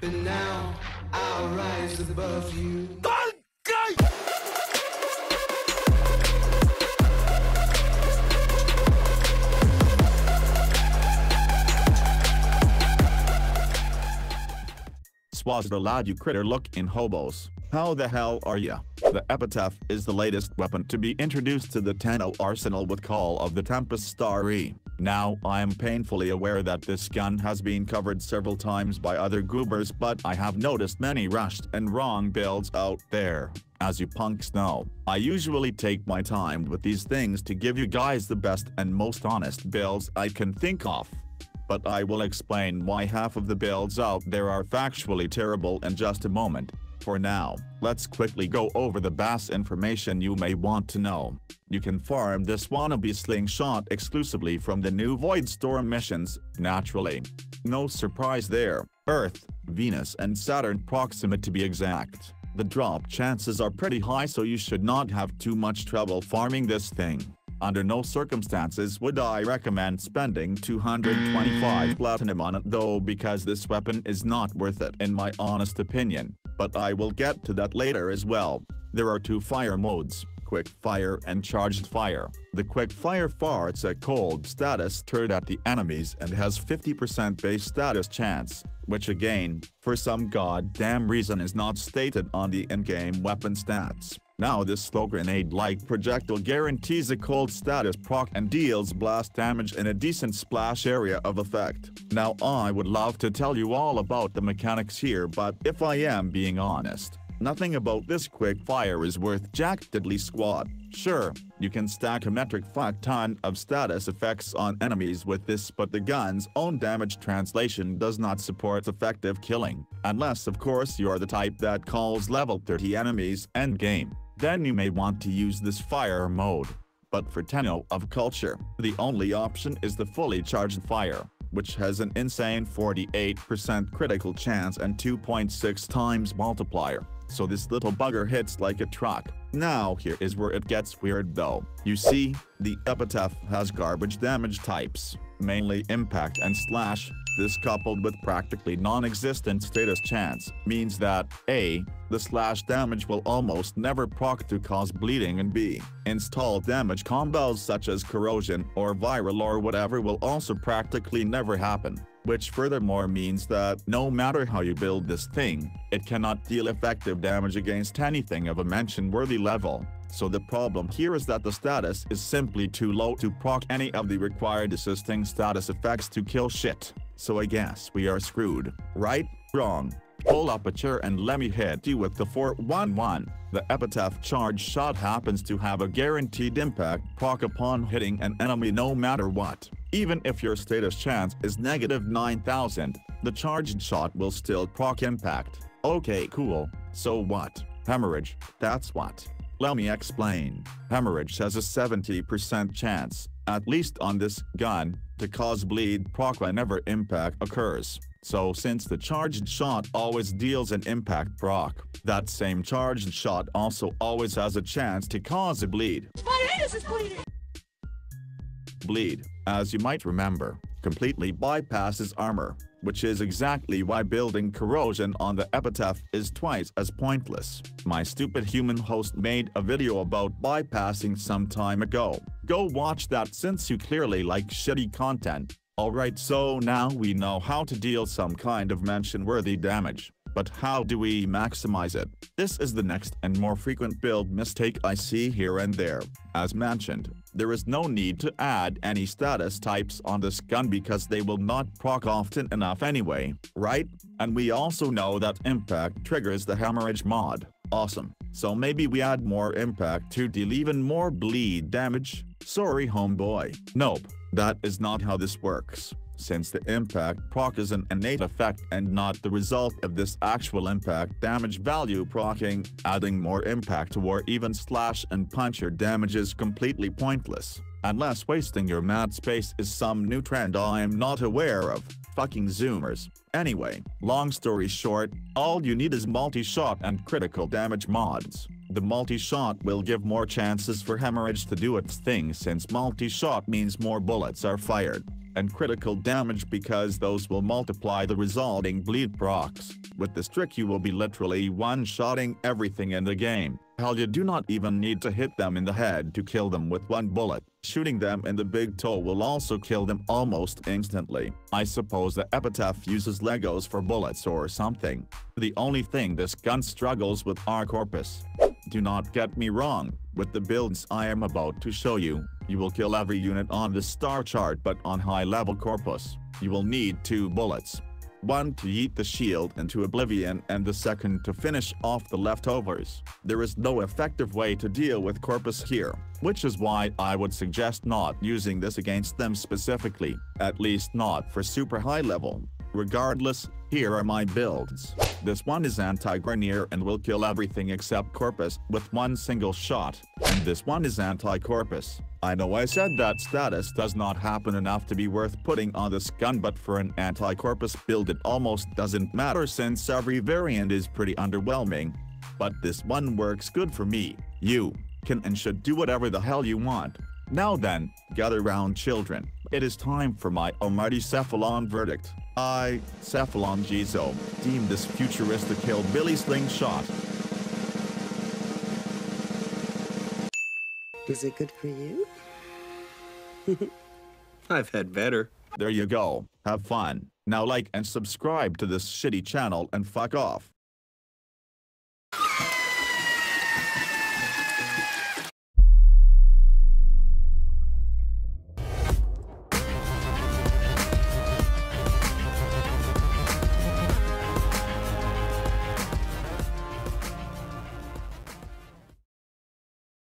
but now I'll rise above you. Swazda lad, you critter looking hobos. How the hell are ya? The Epitaph is the latest weapon to be introduced to the Tenno arsenal with Call of the Tempestarii. Now, I am painfully aware that this gun has been covered several times by other goobers, but I have noticed many rushed and wrong builds out there. As you punks know, I usually take my time with these things to give you guys the best and most honest builds I can think of. But I will explain why half of the builds out there are factually terrible in just a moment. For now, let's quickly go over the base information you may want to know. You can farm this wannabe slingshot exclusively from the new Void Storm missions, naturally. No surprise there, Earth, Venus and Saturn proximate to be exact. The drop chances are pretty high, so you should not have too much trouble farming this thing. Under no circumstances would I recommend spending 225 platinum on it though, because this weapon is not worth it in my honest opinion, but I will get to that later as well. There are two fire modes, quick fire and charged fire. The quick fire farts a cold status turret at the enemies and has 50% base status chance, which again, for some goddamn reason is not stated on the in-game weapon stats. Now this slow grenade-like projectile guarantees a cold status proc and deals blast damage in a decent splash area of effect. Now I would love to tell you all about the mechanics here, but if I am being honest, nothing about this quick fire is worth jack diddly squat. Sure, you can stack a metric fuck ton of status effects on enemies with this, but the gun's own damage translation does not support effective killing, unless of course you're the type that calls level 30 enemies endgame. Then you may want to use this fire mode. But for Tenno of culture, the only option is the fully charged fire, which has an insane 48% critical chance and 2.6 times multiplier. So this little bugger hits like a truck. Now here is where it gets weird though. You see, the Epitaph has garbage damage types, mainly impact and slash. This coupled with practically non-existent status chance means that A, the slash damage will almost never proc to cause bleeding, and B, install damage combos such as corrosion or viral or whatever will also practically never happen. Which furthermore means that no matter how you build this thing, it cannot deal effective damage against anything of a mention-worthy level. So the problem here is that the status is simply too low to proc any of the required assisting status effects to kill shit. So I guess we are screwed. Right? Wrong. Pull up a chair and let me hit you with the 411. The Epitaph charge shot happens to have a guaranteed impact proc upon hitting an enemy no matter what. Even if your status chance is negative 9,000, the charged shot will still proc impact. Okay, cool. So what? Hemorrhage, that's what. Let me explain. Hemorrhage has a 70% chance, at least on this gun, to cause bleed proc whenever impact occurs. So since the charged shot always deals an impact proc, that same charged shot also always has a chance to cause a bleed. My anus is bleeding! Bleed, as you might remember, completely bypasses armor, which is exactly why building corrosion on the Epitaph is twice as pointless. My stupid human host made a video about bypassing some time ago. Go watch that since you clearly like shitty content. Alright, so now we know how to deal some kind of mention-worthy damage. But how do we maximize it? This is the next and more frequent build mistake I see here and there. As mentioned, there is no need to add any status types on this gun because they will not proc often enough anyway, right? And we also know that impact triggers the hemorrhage mod. Awesome. So maybe we add more impact to deal even more bleed damage? Sorry homeboy. Nope, that is not how this works. Since the impact proc is an innate effect and not the result of this actual impact damage value procking, adding more impact to or even slash and puncher damage is completely pointless. Unless wasting your mad space is some new trend I am not aware of. Fucking zoomers. Anyway, long story short, all you need is multi-shot and critical damage mods. The multi-shot will give more chances for hemorrhage to do its thing since multi-shot means more bullets are fired. and critical damage because those will multiply the resulting bleed procs. With this trick you will be literally one-shotting everything in the game. Hell, you do not even need to hit them in the head to kill them with one bullet. Shooting them in the big toe will also kill them almost instantly. I suppose the Epitaph uses Legos for bullets or something. The only thing this gun struggles with are corpus. Do not get me wrong, with the builds I am about to show you, you will kill every unit on the star chart, but on high-level corpus, you will need 2 bullets. One to yeet the shield into oblivion and the second to finish off the leftovers. There is no effective way to deal with corpus here, which is why I would suggest not using this against them specifically, at least not for super high level. Regardless, here are my builds. This one is anti-Grenier and will kill everything except corpus with one single shot, and this one is anti-corpus. I know I said that status does not happen enough to be worth putting on this gun, but for an anti-corpus build it almost doesn't matter since every variant is pretty underwhelming. But this one works good for me. You can and should do whatever the hell you want. Now then, gather round children. It is time for my almighty Cephalon verdict. I, Cephalon Gizo, deem this futuristic hillbilly slingshot. Is it good for you? I've had better. There you go. Have fun. Now like and subscribe to this shitty channel and fuck off.